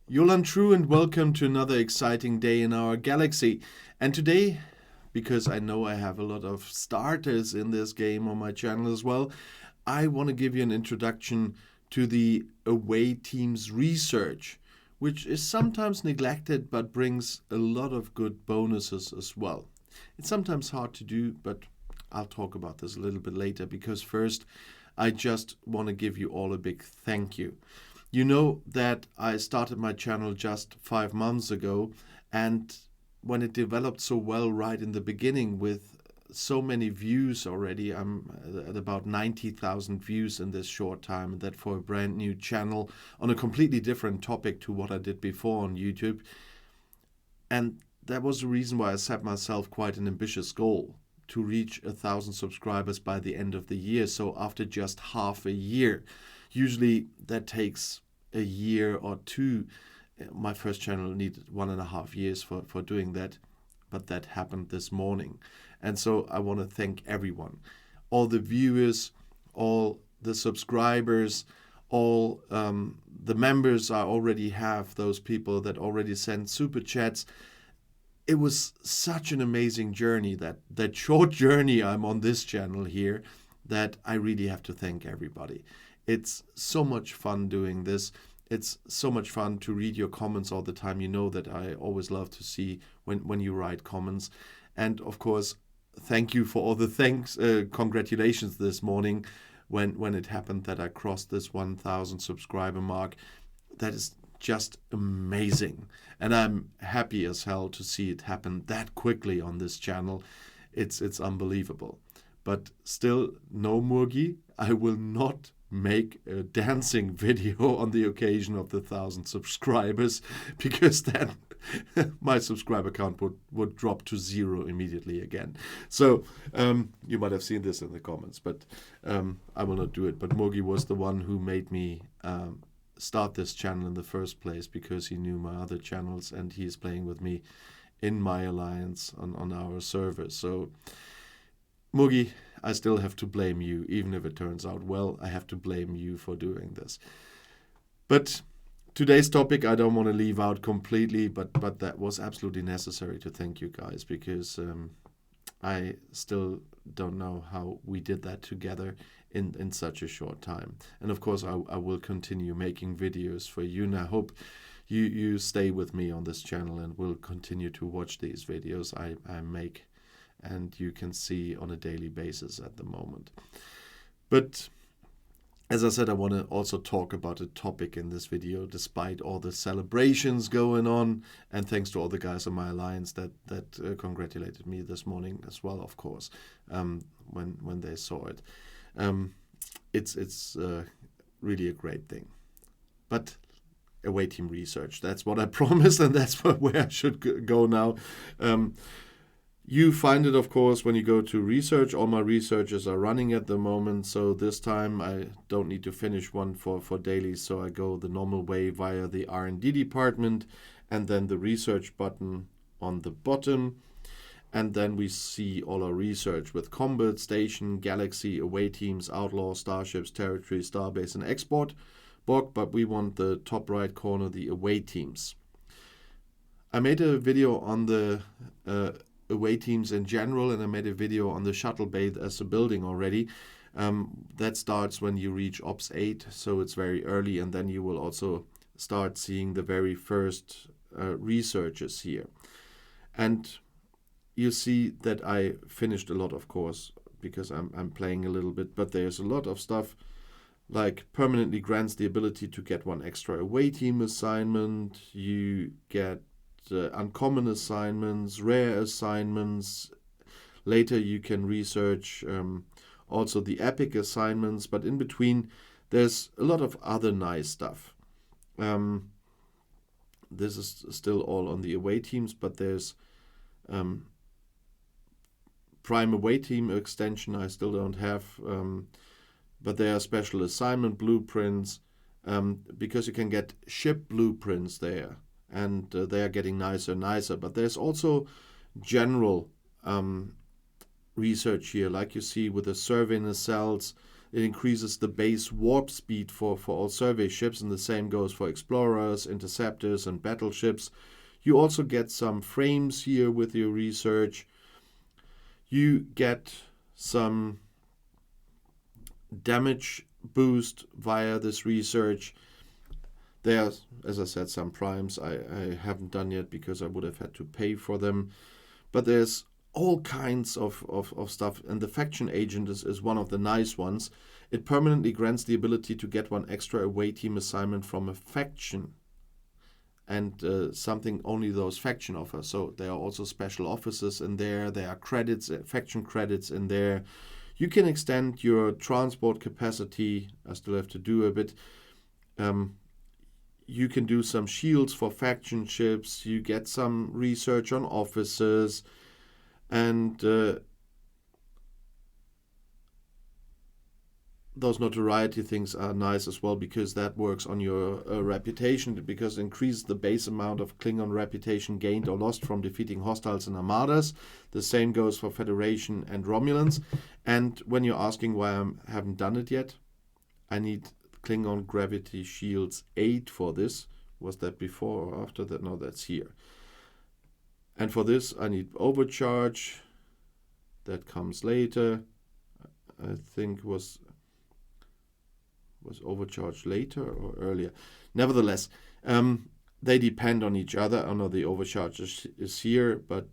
Yolan True, and welcome to another exciting day in our galaxy. And today, because I know I have a lot of starters in this game on my channel as well, I want to give you an introduction to the away teams research, which is sometimes neglected but brings a lot of good bonuses as well. It's sometimes hard to do, but I'll talk about this a little bit later, because first, I just want to give you all a big thank you. You know that I started my channel just 5 months ago, and when it developed so well right in the beginning with so many views already, I'm at about 90,000 views in this short time, and that for a brand new channel on a completely different topic to what I did before on YouTube. And that was the reason why I set myself quite an ambitious goal to reach 1,000 subscribers by the end of the year. So after just half a year, usually that takes a year or two. My first channel needed 1.5 years for doing that, but that happened this morning. And so I want to thank everyone, all the viewers, all the subscribers, all the members I already have, those people that already send super chats. It was such an amazing journey, that short journey I'm on this channel here, that I really have to thank everybody. It's so much fun doing this. It's so much fun to read your comments all the time. You know that I always love to see when you write comments. And of course, thank you for all the congratulations this morning when it happened that I crossed this 1,000 subscriber mark. That is just amazing. And I'm happy as hell to see it happen that quickly on this channel. It's unbelievable. But still, no, Murgi, I will not make a dancing video on the occasion of the 1,000 subscribers, because then my subscriber count would drop to 0 immediately again. So you might have seen this in the comments, but I will not do it. But Murgi was the one who made me start this channel in the first place, because he knew my other channels and he is playing with me in my alliance on our server. So Murgi, I still have to blame you. Even if it turns out well, I have to blame you for doing this. But today's topic I don't want to leave out completely, but that was absolutely necessary to thank you guys, because I still don't know how we did that together in such a short time. And of course, I will continue making videos for you, and I hope you stay with me on this channel and will continue to watch these videos I make and you can see on a daily basis at the moment. But as I said, I want to also talk about a topic in this video, despite all the celebrations going on, and thanks to all the guys in my alliance that congratulated me this morning as well, of course, when they saw it. It's really a great thing. But away team research, that's what I promised, and that's where I should go now. You find it, of course, when you go to research. All my researches are running at the moment, so this time I don't need to finish one for daily, so I go the normal way via the R&D department, and then the research button on the bottom, and then we see all our research with combat, station, galaxy, away teams, outlaw, starships, territory, starbase, and export book, but we want the top right corner, the away teams. I made a video on the away teams in general, and I made a video on the shuttle bay as a building already. That starts when you reach Ops 8, so it's very early, and then you will also start seeing the very first researches here. And you see that I finished a lot, of course, because I'm playing a little bit, but there's a lot of stuff like permanently grants the ability to get 1 extra away team assignment. You get uncommon assignments, rare assignments. Later you can research also the epic assignments, but in between there's a lot of other nice stuff. This is still all on the away teams, but there's prime away team extension I still don't have, but there are special assignment blueprints, because you can get ship blueprints there, and they are getting nicer and nicer. But there's also general research here, like you see with the survey nacelles, It increases the base warp speed for all survey ships, and the same goes for explorers, interceptors, and battleships. You also get some frames here with your research. You get some damage boost via this research. There's, as I said, some primes I haven't done yet because I would have had to pay for them. But there's all kinds of stuff, and the faction agent is one of the nice ones. It permanently grants the ability to get one extra away team assignment from a faction, and something only those faction offer. So there are also special officers in there. There are credits, faction credits in there. You can extend your transport capacity. I still have to do a bit. You can do some shields for faction ships. You get some research on officers. And those notoriety things are nice as well, because that works on your reputation, because it increases the base amount of Klingon reputation gained or lost from defeating hostiles and armadas. The same goes for Federation and Romulans. And when you're asking why I haven't done it yet, I need Klingon Gravity Shields 8 for this. Was that before or after that? No, that's here. And for this, I need Overcharge. That comes later. I think was Overcharge later or earlier. Nevertheless, they depend on each other. I know the Overcharge is here, but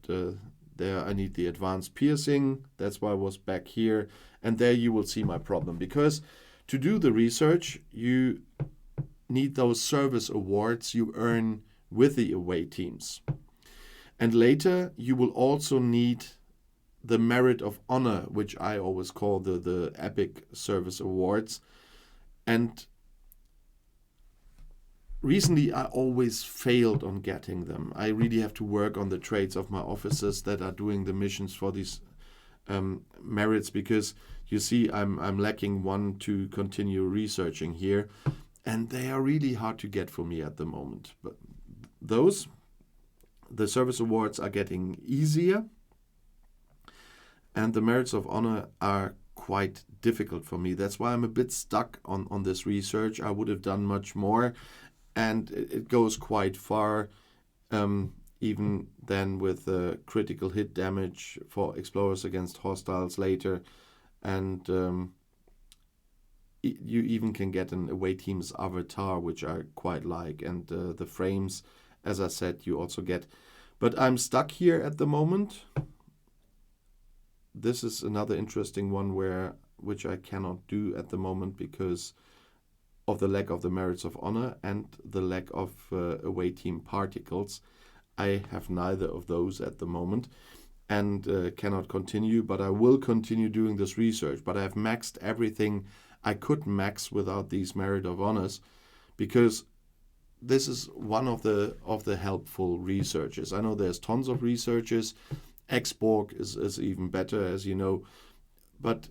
there I need the Advanced Piercing. That's why I was back here. And there you will see my problem, because to do the research, you need those service awards you earn with the away teams. And later, you will also need the Merit of Honor, which I always call the Epic Service Awards. And recently, I always failed on getting them. I really have to work on the traits of my officers that are doing the missions for these merits, because you see I'm lacking one to continue researching here, and they are really hard to get for me at the moment. But the service awards are getting easier, and the merits of honor are quite difficult for me. That's why I'm a bit stuck on this research. I would have done much more, and it goes quite far, even then with critical hit damage for explorers against hostiles later. And you even can get an away team's avatar, which I quite like. And the frames, as I said, you also get. But I'm stuck here at the moment. This is another interesting one which I cannot do at the moment because of the lack of the merits of honor and the lack of away team particles. I have neither of those at the moment and cannot continue, but I will continue doing this research. But I've maxed everything I could max without these merit of honors, because this is one of the helpful researches. I know there's tons of researches. Xborg is even better, as you know, but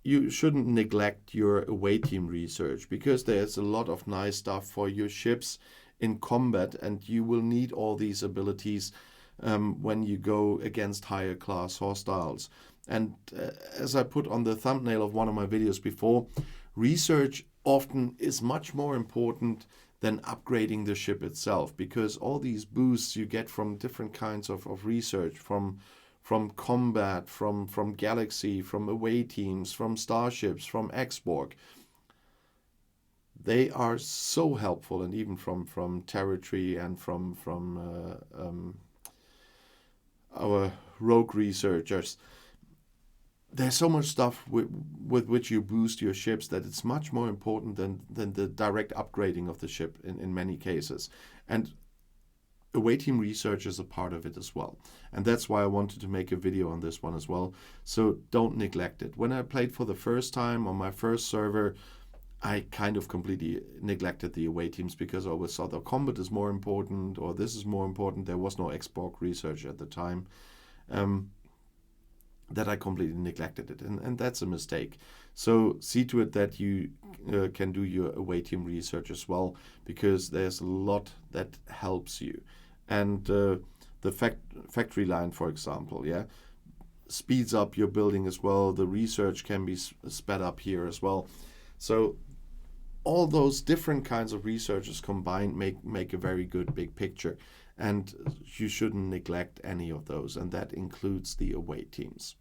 you shouldn't neglect your away team research, because there's a lot of nice stuff for your ships in combat, and you will need all these abilities when you go against higher class hostiles. And as I put on the thumbnail of one of my videos before, research often is much more important than upgrading the ship itself, because all these boosts you get from different kinds of research, from combat, from Galaxy, from away teams, from starships, from Xborg, they are so helpful, and even from territory and from our rogue researchers. There's so much stuff with which you boost your ships that it's much more important than the direct upgrading of the ship in many cases. And away team research is a part of it as well. And that's why I wanted to make a video on this one as well. So don't neglect it. When I played for the first time on my first server, I kind of completely neglected the away teams, because I always thought the combat is more important, or this is more important. There was no Xborg research at the time. That I completely neglected it, and that's a mistake. So see to it that you can do your away team research as well, because there's a lot that helps you. And the factory line, for example, speeds up your building as well. The research can be sped up here as well. So all those different kinds of researches combined make a very good big picture, and you shouldn't neglect any of those, and that includes the away teams.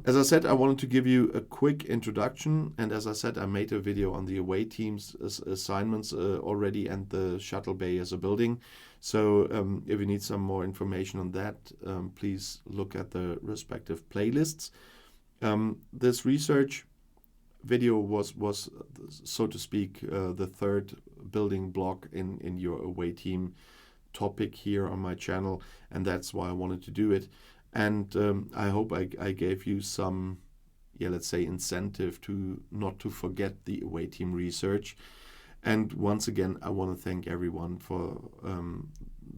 As I said, I wanted to give you a quick introduction, and as I said, I made a video on the away teams assignments already, and the shuttle bay as a building. So if you need some more information on that, please look at the respective playlists. This research video was so to speak, the third building block in your away team topic here on my channel, and that's why I wanted to do it. And I hope I gave you some, let's say, incentive to not to forget the away team research. And once again, I want to thank everyone for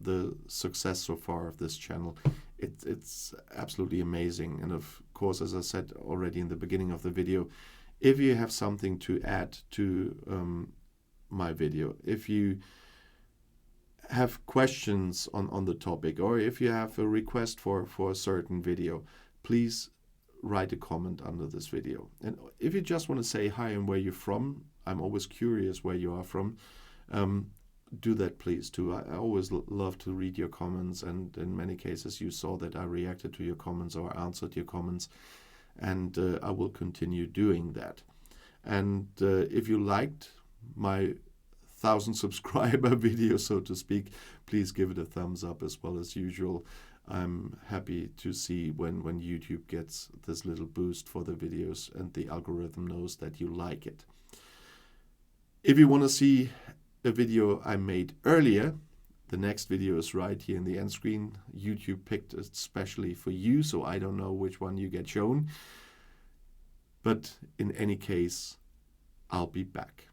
the success so far of this channel. It's absolutely amazing. And of course, as I said already in the beginning of the video, if you have something to add to my video, if you have questions on the topic, or if you have a request for a certain video, please write a comment under this video. And if you just want to say hi and where you're from, I'm always curious where you are from, do that please too. I always love to read your comments, and in many cases you saw that I reacted to your comments or answered your comments, and I will continue doing that. And if you liked my 1,000 subscriber video, so to speak, please give it a thumbs up as well as usual. I'm happy to see when YouTube gets this little boost for the videos and the algorithm knows that you like it. If you want to see a video I made earlier, the next video is right here in the end screen. YouTube picked it especially for you, so I don't know which one you get shown. But in any case, I'll be back.